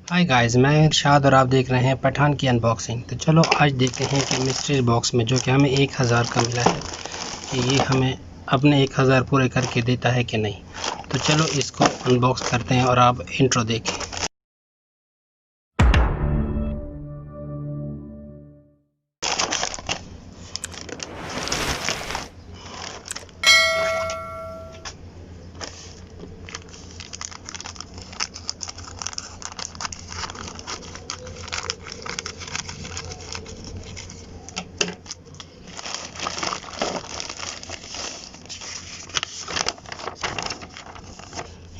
Hi guys, मैं इरशाद और आप देख रहे हैं पठान की अनबॉक्सिंग। तो चलो आज देखते हैं कि मिस्ट्री बॉक्स में जो कि हमें 1000 का मिला है कि ये हमें अपने 1000 पूरे करके देता है कि नहीं। तो चलो इसको अनबॉक्स करते हैं और आप इंट्रो देखें।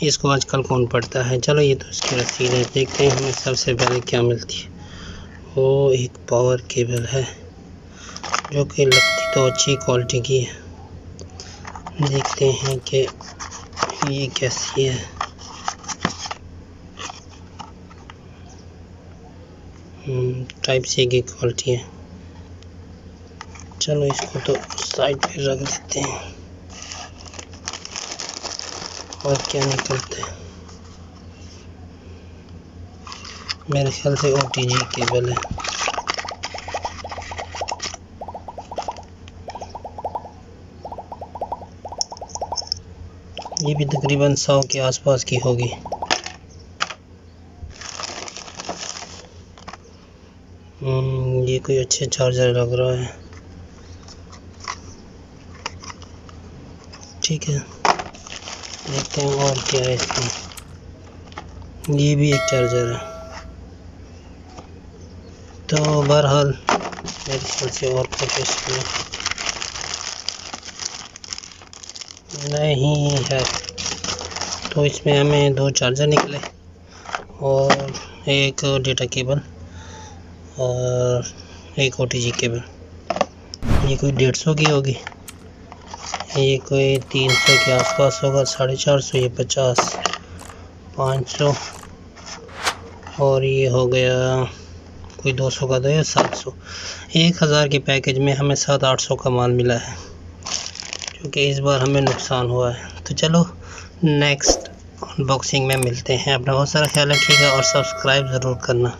इसको आजकल कौन पढ़ता है। चलो ये तो इसकी रसीद है, देखते हैं हमें सबसे पहले क्या मिलती है। वो एक पावर केबल है जो कि लगती तो अच्छी क्वालिटी की है। देखते हैं कि ये कैसी है। टाइप सी की क्वालिटी है। चलो इसको तो साइड पे रख देते हैं और क्या निकलते हैं। मेरे ख्याल से OTG केबल है। ये भी तकरीबन 100 के आसपास की होगी। ये कोई अच्छे चार्जर लग रहा है। ठीक है, देखते हैं और क्या है इसमें। ये भी एक चार्जर है। तो बहरहाल मेरे ख्याल से और कुछ इसमें नहीं है। तो इसमें हमें 2 चार्जर निकले और एक डेटा केबल और एक OTG केबल। ये कोई 150 की होगी, ये कोई 300 के आसपास होगा, 450, ये 50, 500 और ये हो गया कोई 200 का, तो ये 700। 1000 के पैकेज में हमें 700-800 का माल मिला है, क्योंकि इस बार हमें नुकसान हुआ है। तो चलो नेक्स्ट अनबॉक्सिंग में मिलते हैं। अपना बहुत सारा ख्याल रखिएगा और सब्सक्राइब ज़रूर करना।